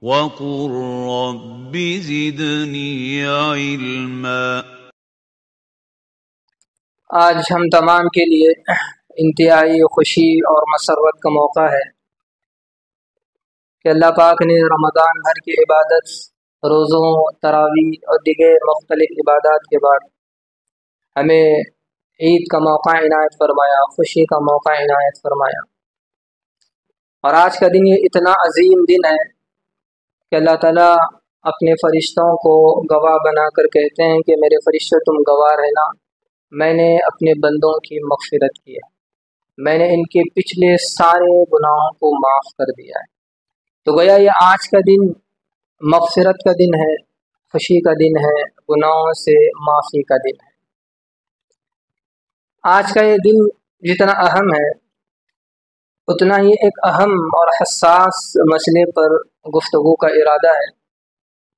وَقُل رَّبِّ زِدْنِي عِلْمًا۔ آج ہم تمام کے لیے انتہائی خوشی اور مسرت کا موقع ہے کہ اللہ پاک نے رمضان بھر کی عبادت، روزوں، تراویح اور دیگر مختلف عبادات کے بعد ہمیں عید کا موقع عنایت فرمایا، خوشی کا موقع عنایت فرمایا۔ اور آج کا دن یہ اتنا عظیم دن ہے کہ اللہ تعالیٰ اپنے فرشتوں کو گواہ بنا کر کہتے ہیں کہ میرے فرشتوں تم گواہ رہنا، میں نے اپنے بندوں کی مغفرت کی ہے، میں نے ان کے پچھلے سارے گناہوں کو معاف کر دیا ہے۔ تو گویا یہ آج کا دن مغفرت کا دن ہے، خوشی کا دن ہے، گناہوں سے معافی کا دن ہے۔ آج کا یہ دن جتنا اہم ہے اتنا ہی ایک اہم اور حساس مسئلے پر گفتگو کا ارادہ ہے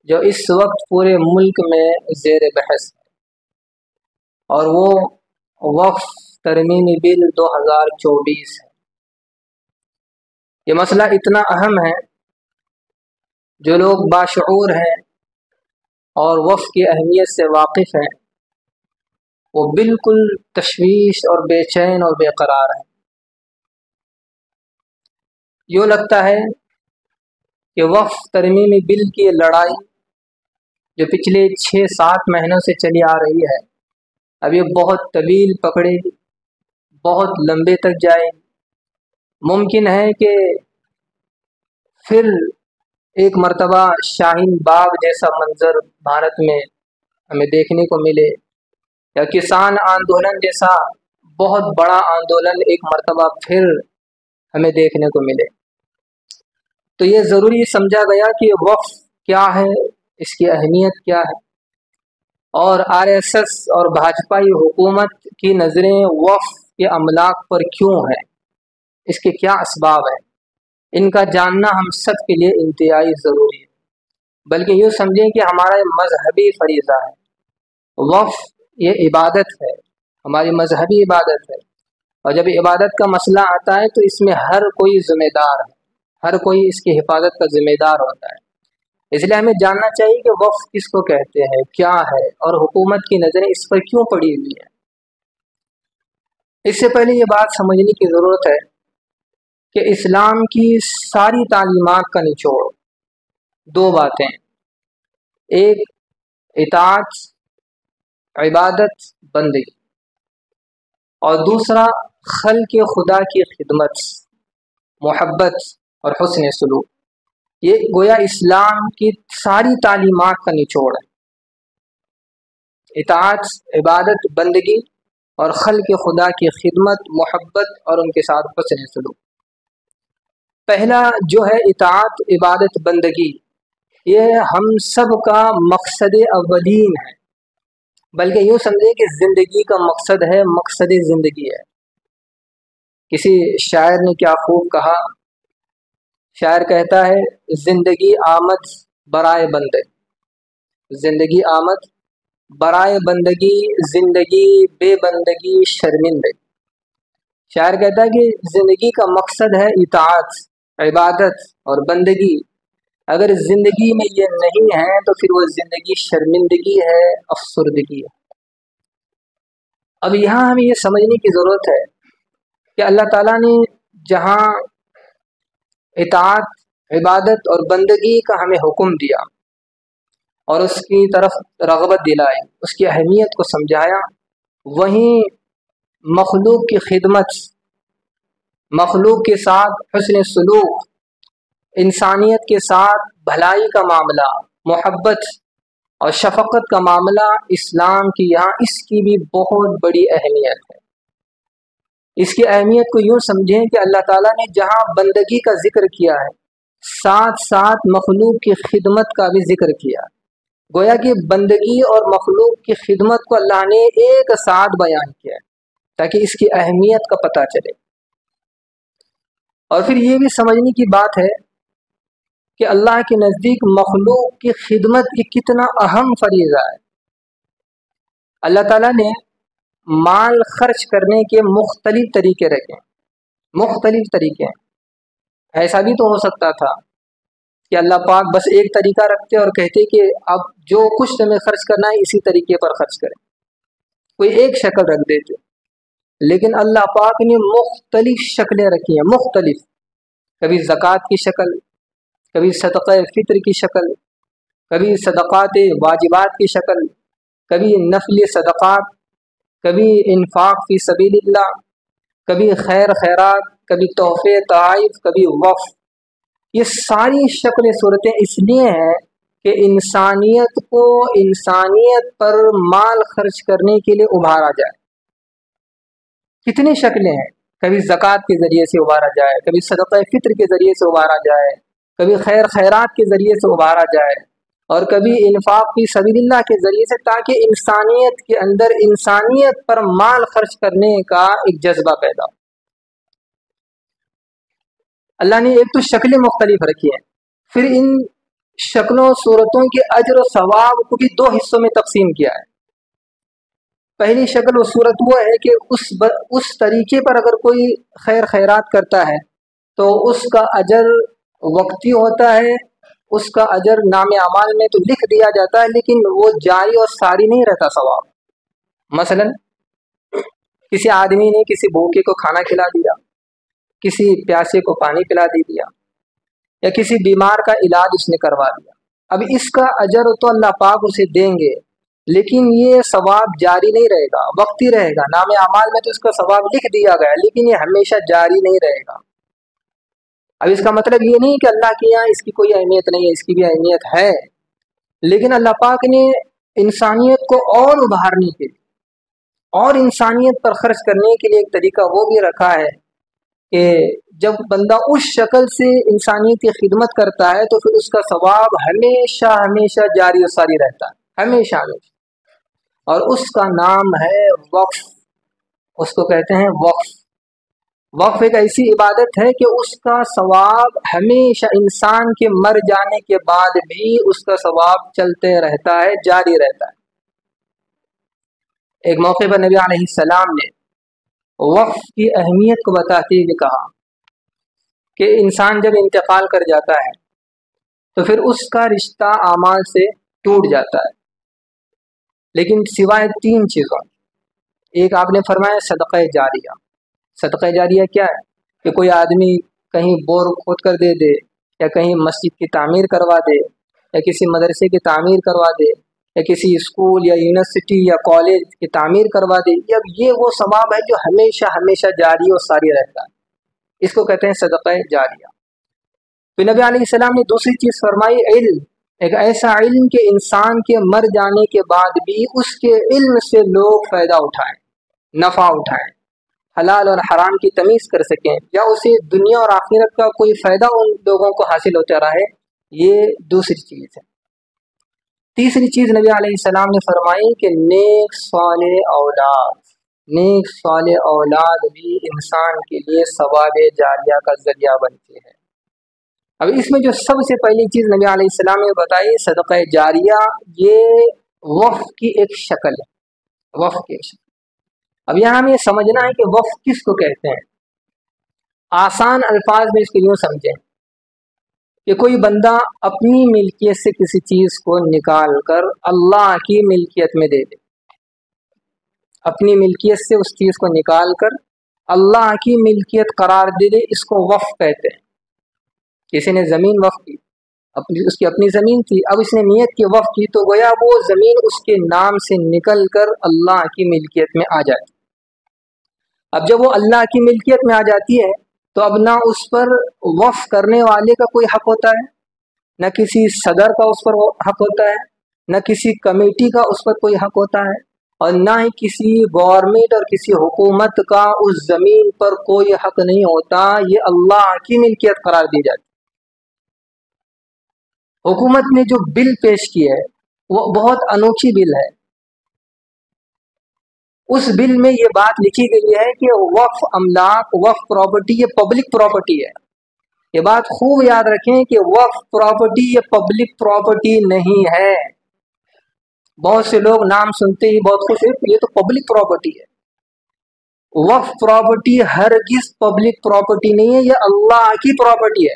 جو اس وقت پورے ملک میں زیر بحث ہے، اور وہ وقف ترمیمی بل 2024 ہے۔ یہ مسئلہ اتنا اہم ہے، جو لوگ باشعور ہیں اور وقف کی اہمیت سے واقف ہیں وہ بالکل تشویش اور بے چین اور بے قرار ہیں۔ یوں لگتا ہے کہ وقف ترمیمی بل کی لڑائی جو پچھلے 6-7 مہینوں سے چلی آ رہی ہے اب یہ بہت طویل پکڑے، بہت لمبے تک جائے۔ ممکن ہے کہ پھر ایک مرتبہ شاہین باغ جیسا منظر بھارت میں ہمیں دیکھنے کو ملے، یا کسان آندولن جیسا بہت بڑا آندولن ایک مرتبہ پھر ہمیں دیکھنے کو ملے۔ تو یہ ضروری سمجھا گیا کہ وقف کیا ہے، اس کی اہمیت کیا ہے، اور RSS اور بھاجپائی حکومت کی نظریں وقف کے املاک پر کیوں ہیں، اس کے کیا اسباب ہیں، ان کا جاننا ہم سب کے لیے انتہائی ضروری ہے۔ بلکہ یوں سمجھیں کہ ہمارا یہ مذہبی فریضہ ہے۔ وقف یہ عبادت ہے، ہماری مذہبی عبادت ہے، اور جب عبادت کا مسئلہ آتا ہے تو اس میں ہر کوئی ذمہ دار ہے، ہر کوئی اس کی حفاظت کا ذمہ دار ہوتا ہے۔ اس لیے ہمیں جاننا چاہیے کہ وقف کس کو کہتے ہیں، کیا ہے، اور حکومت کی نظریں اس پر کیوں پڑی ہوئی ہیں۔ اس سے پہلے یہ بات سمجھنے کی ضرورت ہے کہ اسلام کی ساری تعلیمات کا نچوڑ 2 باتیں، ایک اطاعت، عبادت، بندگی، اور دوسرا خلق خدا کی خدمت، محبت اور حسن سلوک۔ یہ گویا اسلام کی ساری تعلیمات کا نچوڑ ہے، اطاعت، عبادت، بندگی اور خلق خدا کی خدمت، محبت اور ان کے ساتھ حسن سلوک۔ پہلا جو ہے اطاعت، عبادت، بندگی، یہ ہم سب کا مقصد اولین ہے، بلکہ یوں سمجھیں کہ زندگی کا مقصد ہے، مقصد زندگی ہے۔ کسی شاعر نے کیا خوب کہا، شاعر کہتا ہے زندگی آمد برائے بندے، زندگی آمد برائے بندگی، زندگی بے بندگی شرمندے۔ شاعر کہتا ہے کہ زندگی کا مقصد ہے اطاعت، عبادت اور بندگی، اگر زندگی میں یہ نہیں ہے تو پھر وہ زندگی شرمندگی ہے، افسردگی ہے۔ اب یہاں ہمیں یہ سمجھنے کی ضرورت ہے کہ اللہ تعالیٰ نے جہاں اطاعت، عبادت اور بندگی کا ہمیں حکم دیا اور اس کی طرف رغبت دلائی، اس کی اہمیت کو سمجھایا، وہیں مخلوق کی خدمت، مخلوق کے ساتھ حسن سلوک، انسانیت کے ساتھ بھلائی کا معاملہ، محبت اور شفقت کا معاملہ اسلام کی یہاں اس کی بھی بہت بڑی اہمیت ہے۔ اس کی اہمیت کو یوں سمجھیں کہ اللہ تعالیٰ نے جہاں بندگی کا ذکر کیا ہے ساتھ ساتھ مخلوق کی خدمت کا بھی ذکر کیا، گویا کہ بندگی اور مخلوق کی خدمت کو اللہ نے ایک ساتھ بیان کیا تاکہ اس کی اہمیت کا پتہ چلے۔ اور پھر یہ بھی سمجھنے کی بات ہے کہ اللہ کے نزدیک مخلوق کی خدمت یہ کتنا اہم فریضہ ہے۔ اللہ تعالیٰ نے مال خرچ کرنے کے مختلف طریقے رکھے، مختلف طریقے ہیں۔ ایسا بھی تو ہو سکتا تھا کہ اللہ پاک بس ایک طریقہ رکھتے اور کہتے کہ اب جو کچھ تمہیں خرچ کرنا ہے اسی طریقے پر خرچ کریں، کوئی ایک شکل رکھ دیتے. لیکن اللہ پاک نے مختلف شکلیں رکھی ہیں، مختلف، کبھی زکوٰۃ کی شکل، کبھی صدقہ فطر کی شکل، کبھی صدقات واجبات کی شکل، کبھی نفل صدقات، کبھی انفاق فی سبیل اللہ، کبھی خیر خیرات، کبھی تحفے تحائف، کبھی وقف. یہ ساری شکلیں صورتیں اس لیے ہیں کہ انسانیت کو انسانیت پر مال خرچ کرنے کے لیے ابھارا جائے. کتنی شکلیں ہیں، کبھی زکوٰۃ کے ذریعے سے ابھارا جائے، کبھی صدقہ فطر کے ذریعے سے ابھارا جائے، کبھی خیر خیرات کے ذریعے سے ابھارا جائے، اور کبھی انفاق فی سبیل اللہ کے ذریعے سے، تاکہ انسانیت کے اندر انسانیت پر مال خرچ کرنے کا ایک جذبہ پیدا ہو. اللہ نے ایک تو شکلیں مختلف رکھی ہیں، پھر ان شکلوں صورتوں کے اجر و ثواب کو بھی 2 حصوں میں تقسیم کیا ہے. پہلی شکل و صورت وہ ہے کہ اس طریقے پر اگر کوئی خیر خیرات کرتا ہے تو اس کا اجر وقتی ہوتا ہے، اس کا اجر نام اعمال میں تو لکھ دیا جاتا ہے، لیکن وہ جاری اور ساری نہیں رہتا ثواب. مثلا کسی آدمی نے کسی بھوکے کو کھانا کھلا دیا، کسی پیاسے کو پانی پلا دیا، یا کسی بیمار کا علاج اس نے کروا دیا. اب اس کا اجر تو اللہ پاک اسے دیں گے، لیکن یہ ثواب جاری نہیں رہے گا، وقتی رہے گا. نام اعمال میں تو اس کا ثواب لکھ دیا گیا، لیکن یہ ہمیشہ جاری نہیں رہے گا. اب اس کا مطلب یہ نہیں کہ اللہ کے یہاں اس کی کوئی اہمیت نہیں ہے، اس کی بھی اہمیت ہے، لیکن اللہ پاک نے انسانیت کو اور ابھارنے کے لیے اور انسانیت پر خرچ کرنے کے لیے ایک طریقہ وہ بھی رکھا ہے کہ جب بندہ اس شکل سے انسانیت کی خدمت کرتا ہے تو پھر اس کا ثواب ہمیشہ ہمیشہ جاری و ساری رہتا ہے، ہمیشہ ہمیشہ. اور اس کا نام ہے وقف. اس کو کہتے ہیں وقف. وقف ایک ایسی عبادت ہے کہ اس کا ثواب ہمیشہ انسان کے مر جانے کے بعد بھی اس کا ثواب چلتے رہتا ہے، جاری رہتا ہے. ایک موقع پر نبی علیہ السلام نے وقف کی اہمیت کو بتاتے ہوئے کہا کہ انسان جب انتقال کر جاتا ہے تو پھر اس کا رشتہ اعمال سے ٹوٹ جاتا ہے، لیکن سوائے 3 چیزوں. ایک آپ نے فرمایا صدقہ جاریہ. صدقہ جاریہ کیا ہے؟ کہ کوئی آدمی کہیں بور کھود کر دے دے، یا کہیں مسجد کی تعمیر کروا دے، یا کسی مدرسے کی تعمیر کروا دے، یا کسی اسکول یا یونیورسٹی یا کالج کی تعمیر کروا دے. یہ وہ ثواب ہے جو ہمیشہ ہمیشہ جاری اور ساری رہتا ہے. اس کو کہتے ہیں صدقہ جاریہ. تو نبی علیہ السلام نے دوسری چیز فرمائی علم. ایک ایسا علم کہ انسان کے مر جانے کے بعد بھی اس کے علم سے لوگ فائدہ اٹھائیں، نفع اٹھائیں، حلال اور حرام کی تمیز کر سکیں، یا اسے دنیا اور آخرت کا کوئی فائدہ ان لوگوں کو حاصل ہوتا رہے. یہ دوسری چیز ہے. تیسری چیز نبی علیہ السلام نے فرمائی کہ نیک صالح اولاد. نیک صالح اولاد بھی انسان کے لیے ثواب جاریہ کا ذریعہ بنتے ہیں. اب اس میں جو سب سے پہلی چیز نبی علیہ السلام نے بتائی صدقہ جاریہ، یہ وقف کی ایک شکل ہے. وقف کی ایک شکل. اب یہاں ہمیں سمجھنا ہے کہ وقف کس کو کہتے ہیں. آسان الفاظ میں اس کو یوں سمجھیں کہ کوئی بندہ اپنی ملکیت سے کسی چیز کو نکال کر اللہ کی ملکیت میں دے دے. اپنی ملکیت سے اس چیز کو نکال کر اللہ کی ملکیت قرار دے دے، اس کو وقف کہتے ہیں. کسی نے زمین وقف کی، اس کی اپنی زمین تھی، اب اس نے نیت کی وقف کی تو گویا وہ زمین اس کے نام سے نکل کر اللہ کی ملکیت میں آ جاتی. اب جب وہ اللہ کی ملکیت میں آ جاتی ہے تو اب نہ اس پر وقف کرنے والے کا کوئی حق ہوتا ہے، نہ کسی صدر کا اس پر حق ہوتا ہے، نہ کسی کمیٹی کا اس پر کوئی حق ہوتا ہے، اور نہ ہی کسی گورنمنٹ اور کسی حکومت کا اس زمین پر کوئی حق نہیں ہوتا. یہ اللہ کی ملکیت قرار دی جاتی. حکومت نے جو بل پیش کی ہے وہ بہت انوکھی بل ہے. اس بل میں یہ بات لکھی گئی ہے کہ وقف املاک، وقف پراپرٹی یہ پبلک پراپرٹی ہے. یہ بات خوب یاد رکھیں کہ وقف پراپرٹی یہ پبلک پراپرٹی نہیں ہے. بہت سے لوگ نام سنتے ہی بہت خوش ہیں، یہ تو پبلک پراپرٹی ہے. وقف پراپرٹی ہرگز پبلک پراپرٹی نہیں ہے، یہ اللہ کی پراپرٹی ہے.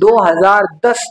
2010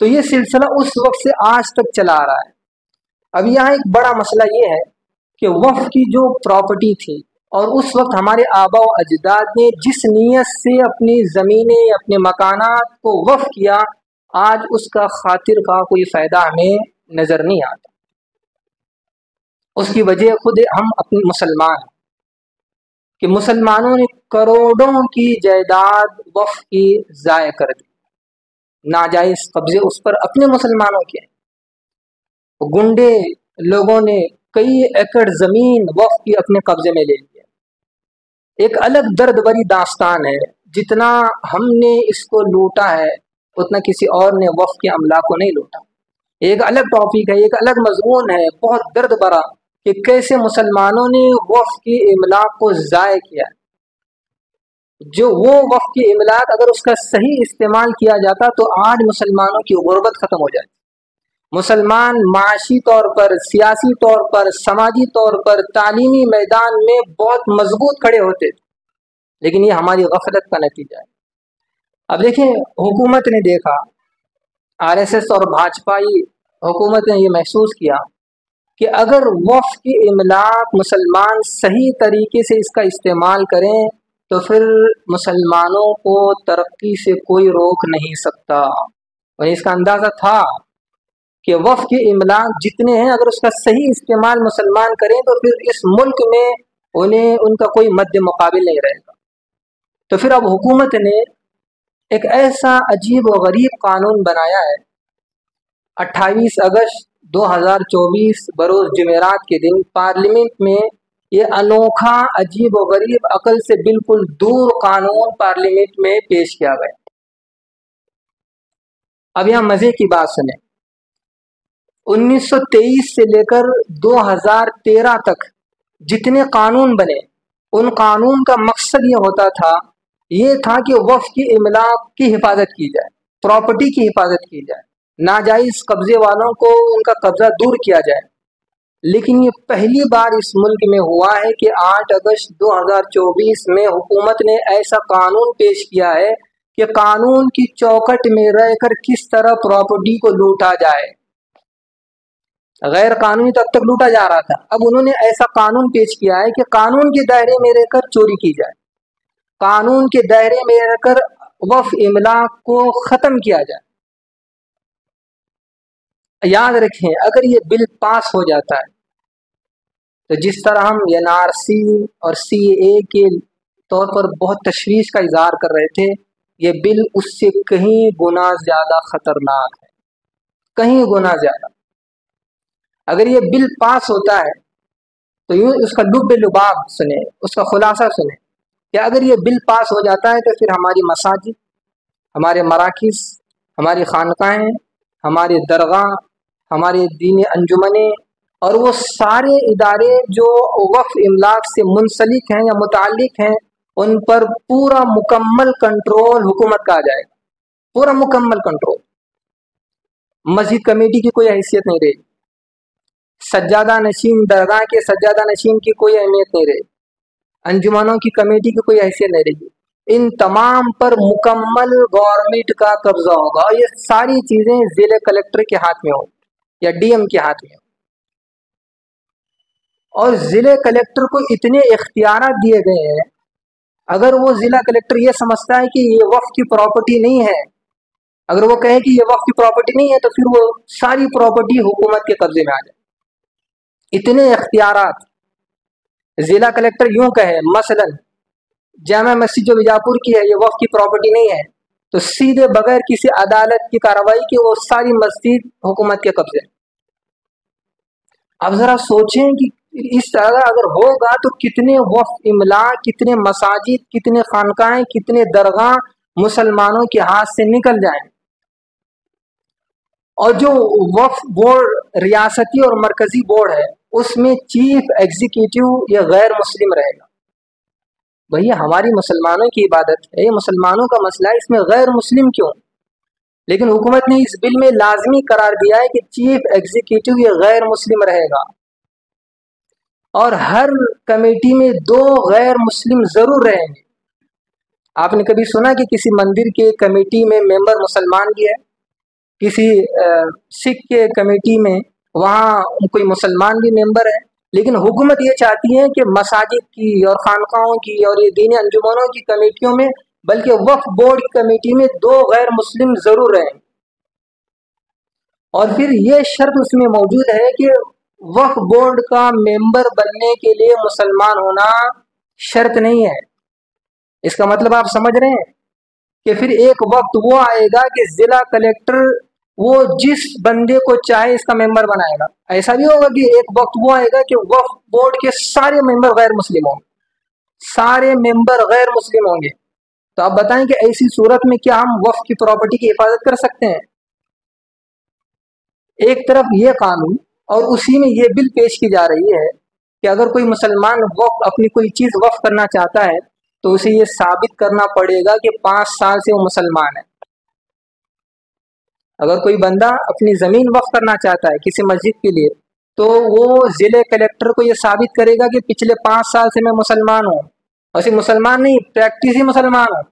تو یہ سلسلہ اس وقت سے آج تک چلا آ رہا ہے۔ اب یہاں ایک بڑا مسئلہ یہ ہے کہ وقف کی جو پراپرٹی تھی اور اس وقت ہمارے آبا و اجداد نے جس نیت سے اپنی زمینیں اپنے مکانات کو وقف کیا، آج اس کا خاطر کا کوئی فائدہ ہمیں نظر نہیں آتا۔ اس کی وجہ خود ہم اپنے مسلمان کہ مسلمانوں نے کروڑوں کی جائیداد وقف کی ضائع کر دی، ناجائز قبضے اس پر اپنے مسلمانوں کے، گنڈے لوگوں نے کئی ایکڑ زمین وقف کی اپنے قبضے میں لے لیا۔ ایک الگ درد بری داستان ہے، جتنا ہم نے اس کو لوٹا ہے اتنا کسی اور نے وقف کے املاک کو نہیں لوٹا۔ ایک الگ ٹاپک ہے، ایک الگ مضمون ہے، بہت درد برا کہ کیسے مسلمانوں نے وقف کی املاک کو ضائع کیا۔ جو وہ وقف کی املاک اگر اس کا صحیح استعمال کیا جاتا تو آج مسلمانوں کی غربت ختم ہو جاتی، مسلمان معاشی طور پر، سیاسی طور پر، سماجی طور پر، تعلیمی میدان میں بہت مضبوط کھڑے ہوتے تھے، لیکن یہ ہماری غفلت کا نتیجہ ہے۔ اب دیکھیں، حکومت نے دیکھا، RSS اور بھاجپائی حکومت نے یہ محسوس کیا کہ اگر وقف کی املاک مسلمان صحیح طریقے سے اس کا استعمال کریں تو پھر مسلمانوں کو ترقی سے کوئی روک نہیں سکتا۔ اور اس کا اندازہ تھا کہ وقف کی املاک جتنے ہیں اگر اس کا صحیح استعمال مسلمان کریں تو پھر اس ملک میں ان کا کوئی مد مقابل نہیں رہے گا۔ تو پھر اب حکومت نے ایک ایسا عجیب و غریب قانون بنایا ہے، 28 اگست 2024 بروز جمعرات کے دن پارلیمنٹ میں یہ انوکھا، عجیب و غریب، عقل سے بالکل دور قانون پارلیمنٹ میں پیش کیا گیا۔ اب یہاں مزے کی بات سنیں، 1923 سے لے کر 2013 تک جتنے قانون بنے ان قانون کا مقصد یہ تھا کہ وقف کی املاک کی حفاظت کی جائے، پراپرٹی کی حفاظت کی جائے، ناجائز قبضے والوں کو ان کا قبضہ دور کیا جائے۔ لیکن یہ پہلی بار اس ملک میں ہوا ہے کہ 8 اگست 2024 میں حکومت نے ایسا قانون پیش کیا ہے کہ قانون کی چوکھٹ میں رہ کر کس طرح پراپرٹی کو لوٹا جائے۔ غیر قانونی تو اب تک لوٹا جا رہا تھا، اب انہوں نے ایسا قانون پیش کیا ہے کہ قانون کے دائرے میں رہ کر چوری کی جائے، قانون کے دائرے میں رہ کر وقف املاک کو ختم کیا جائے۔ یاد رکھیں، اگر یہ بل پاس ہو جاتا ہے تو جس طرح ہم NRC اور CAA کے طور پر بہت تشویش کا اظہار کر رہے تھے، یہ بل اس سے کہیں گنا زیادہ خطرناک ہے، کہیں گنا زیادہ۔ اگر یہ بل پاس ہوتا ہے تو یوں اس کا لب لباب سنیں، اس کا خلاصہ سنیں کہ اگر یہ بل پاس ہو جاتا ہے تو پھر ہماری مساجد، ہمارے مراکز، ہماری خانقاہیں، ہمارے درگاہ، ہمارے دینی انجمنیں اور وہ سارے ادارے جو وقف املاک سے منسلک ہیں یا متعلق ہیں ان پر پورا مکمل کنٹرول حکومت کا آ جائے گا، پورا مکمل کنٹرول۔ مسجد کمیٹی کی کوئی حیثیت نہیں رہے گی، سجادہ نشین درگاہ کے سجادہ نشین کی کوئی اہمیت نہیں رہے گی، انجمنوں کی کمیٹی کی کوئی حیثیت نہیں رہے گی، ان تمام پر مکمل گورنمنٹ کا قبضہ ہوگا اور یہ ساری چیزیں ضلع کلیکٹر کے ہاتھ میں ہوگی یا DM کے ہاتھ میں ہوگی۔ اور ضلع کلیکٹر کو اتنے اختیارات دیے گئے ہیں، اگر وہ ضلع کلیکٹر یہ سمجھتا ہے کہ یہ وقف کی پراپرٹی نہیں ہے، اگر وہ کہے کہ یہ وقف کی پراپرٹی نہیں ہے تو پھر وہ ساری پراپرٹی حکومت کے قبضے میں آ جائے۔ اتنے اختیارات ضلع کلیکٹر یوں کہے، مثلا جامع مسجد جو بیجاپور کی ہے یہ وقف کی پراپرٹی نہیں ہے تو سیدھے بغیر کسی عدالت کی کارروائی کی وہ ساری مسجد حکومت کے قبضے۔ اب ذرا سوچیں کہ اس طرح اگر ہوگا تو کتنے وقف املاک، کتنے مساجد، کتنے خانقاہیں، کتنے درگاہ مسلمانوں کے ہاتھ سے نکل جائیں۔ اور جو وقف بورڈ ریاستی اور مرکزی بورڈ ہے اس میں چیف ایگزیکٹو یہ غیر مسلم رہے گا۔ بھئی ہماری مسلمانوں کی عبادت ہے، یہ مسلمانوں کا مسئلہ ہے، اس میں غیر مسلم کیوں؟ لیکن حکومت نے اس بل میں لازمی قرار دیا ہے کہ چیف ایگزیکٹو یہ غیر مسلم رہے گا اور ہر کمیٹی میں 2 غیر مسلم ضرور رہیں گے۔ آپ نے کبھی سنا کہ کسی مندر کے کمیٹی میں ممبر مسلمان بھی ہے؟ کسی سکھ کے کمیٹی میں وہاں کوئی مسلمان بھی ممبر ہے، لیکن حکومت یہ چاہتی ہے کہ مساجد کی اور خانقاہوں کی اور یہ دینی انجمنوں کی کمیٹیوں میں، بلکہ وقف بورڈ کی کمیٹی میں 2 غیر مسلم ضرور رہیں، اور پھر یہ شرط اس میں موجود ہے کہ وقف بورڈ کا ممبر بننے کے لیے مسلمان ہونا شرط نہیں ہے۔ اس کا مطلب آپ سمجھ رہے ہیں کہ پھر ایک وقت وہ آئے گا کہ ضلع کلیکٹر وہ جس بندے کو چاہے اس کا ممبر بنائے گا۔ ایسا بھی ہوگا کہ ایک وقت وہ آئے گا کہ وقف بورڈ کے سارے ممبر غیر مسلم ہوں گے، سارے ممبر غیر مسلم ہوں گے۔ تو آپ بتائیں کہ ایسی صورت میں کیا ہم وقف کی پراپرٹی کی حفاظت کر سکتے ہیں؟ ایک طرف یہ قانون اور اسی میں یہ بل پیش کی جا رہی ہے کہ اگر کوئی مسلمان وقف اپنی کوئی چیز وقف کرنا چاہتا ہے تو اسے یہ ثابت کرنا پڑے گا کہ 5 سال سے وہ مسلمان ہے۔ اگر کوئی بندہ اپنی زمین وقف کرنا چاہتا ہے کسی مسجد کے لیے تو وہ ضلع کلیکٹر کو یہ ثابت کرے گا کہ پچھلے 5 سال سے میں مسلمان ہوں، اور صرف مسلمان نہیں، پریکٹس ہی مسلمان ہوں،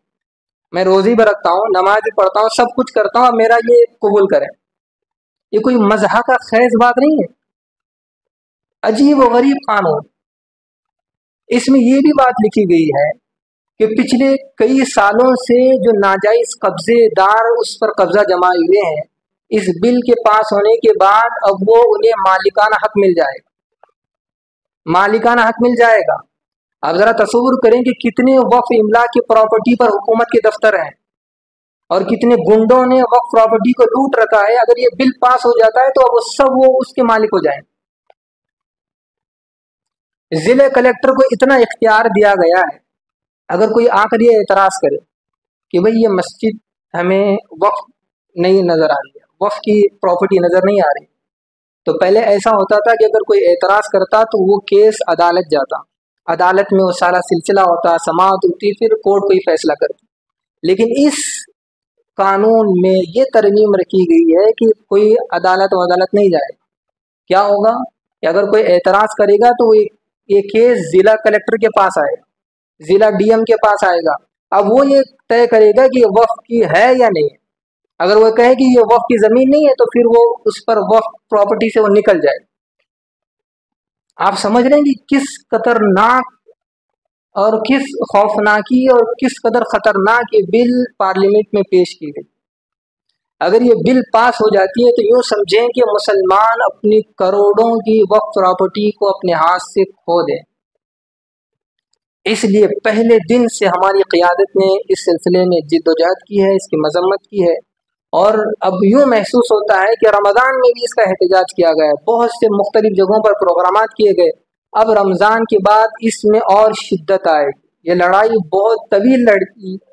میں روزی بھی رکھتا ہوں، نماز بھی پڑھتا ہوں، سب کچھ کرتا ہوں، اور میرا یہ قبول کریں۔ یہ کوئی مذہب کا خیز بات نہیں ہے، عجیب و غریب قانون۔ اس میں یہ بھی بات لکھی گئی ہے کہ پچھلے کئی سالوں سے جو ناجائز قبضے دار اس پر قبضہ جمائے ہوئے ہیں، اس بل کے پاس ہونے کے بعد اب وہ انہیں مالکانہ حق مل جائے گا، مالکانہ حق مل جائے گا۔ اب ذرا تصور کریں کہ کتنے وقف املاک کی پراپرٹی پر حکومت کے دفتر ہیں اور کتنے گنڈوں نے وقف پراپرٹی کو لوٹ رکھا ہے۔ اگر یہ بل پاس ہو جاتا ہے تو اب وہ سب وہ اس کے مالک ہو جائیں۔ ضلع کلیکٹر کو اتنا اختیار دیا گیا ہے، اگر کوئی آ کر یہ اعتراض کرے کہ بھئی یہ مسجد ہمیں وقف نہیں نظر آ رہی ہے، وقف کی پراپرٹی نظر نہیں آ رہی، تو پہلے ایسا ہوتا تھا کہ اگر کوئی اعتراض کرتا تو وہ کیس عدالت جاتا، عدالت میں وہ سارا سلسلہ ہوتا، سماعت ہوتی، پھر کورٹ کوئی فیصلہ کرتی۔ لیکن اس قانون میں یہ ترمیم رکھی گئی ہے کہ کوئی عدالت نہیں جائے گا۔ کیا ہوگا کہ اگر کوئی اعتراض کرے گا تو یہ کیس ضلع کلیکٹر کے پاس آئے گا، ضلع ڈی ایم کے پاس آئے گا۔ اب وہ یہ طے کرے گا کہ یہ وقف کی ہے یا نہیں۔ اگر وہ کہے کہ یہ وقف کی زمین نہیں ہے تو پھر وہ اس پر وقف پراپرٹی سے وہ نکل جائے۔ آپ سمجھ رہے ہیں کہ کس خطرناک اور کس خوفناکی اور کس قدر خطرناک یہ بل پارلیمنٹ میں پیش کی گئی۔ اگر یہ بل پاس ہو جاتی ہے تو یوں سمجھیں کہ مسلمان اپنی کروڑوں کی وقف پراپرٹی کو اپنے ہاتھ سے کھو دیں۔ اس لیے پہلے دن سے ہماری قیادت نے اس سلسلے میں جد و جہد کی ہے، اس کی مذمت کی ہے، اور اب یوں محسوس ہوتا ہے کہ رمضان میں بھی اس کا احتجاج کیا گیا ہے، بہت سے مختلف جگہوں پر پروگرامات کیے گئے۔ اب رمضان کے بعد اس میں اور شدت آئے گی، یہ لڑائی بہت طویل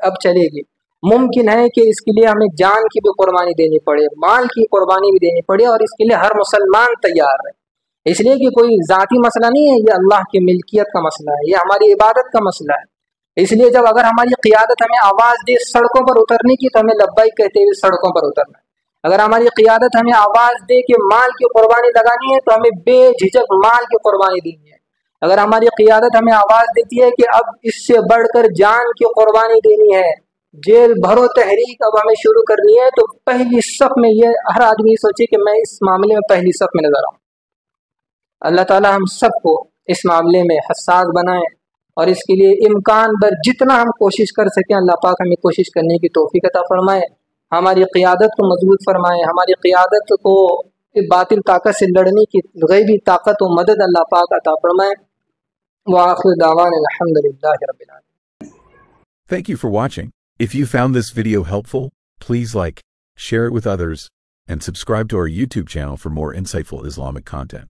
اب چلے گی۔ ممکن ہے کہ اس کے لیے ہمیں جان کی بھی قربانی دینی پڑے، مال کی قربانی بھی دینی پڑے، اور اس کے لیے ہر مسلمان تیار ہے۔ اس لیے کہ کوئی ذاتی مسئلہ نہیں ہے، یہ اللہ کی ملکیت کا مسئلہ ہے، یہ ہماری عبادت کا مسئلہ ہے۔ اس لیے جب اگر ہماری قیادت ہمیں آواز دے سڑکوں پر اترنے کی تو ہمیں لبیک کہتے ہوئے سڑکوں پر اترنا ہے۔ اگر ہماری قیادت ہمیں آواز دے کہ مال کی قربانی لگانی ہے تو ہمیں بے جھجک مال کی قربانی دینی ہے۔ اگر ہماری قیادت ہمیں آواز دیتی ہے کہ اب اس سے بڑھ کر جان کی قربانی دینی ہے، جیل بھرو تحریک اب ہمیں شروع کرنی ہے، تو پہلی صف میں یہ ہر آدمی سوچے کہ میں اس معاملے میں پہلی صف میں نظر آؤں۔ اللہ تعالی ہم سب کو اس معاملے میں حساس بنائیں، اور اس کے لیے امکان بھر جتنا ہم کوشش کر سکیں اللہ پاک ہمیں کوشش کرنے کی توفیق عطا فرمائے، ہماری قیادت کو مضبوط فرمائے، ہماری قیادت کو باطل طاقت سے لڑنے کی غیبی طاقت و مدد اللہ پاک عطا فرمائے۔ وآخر دعوانا الحمدللہ رب العالمین۔ Thank you for watching. If you found this video helpful, please like, share it with others, and subscribe to our YouTube channel for more insightful Islamic content.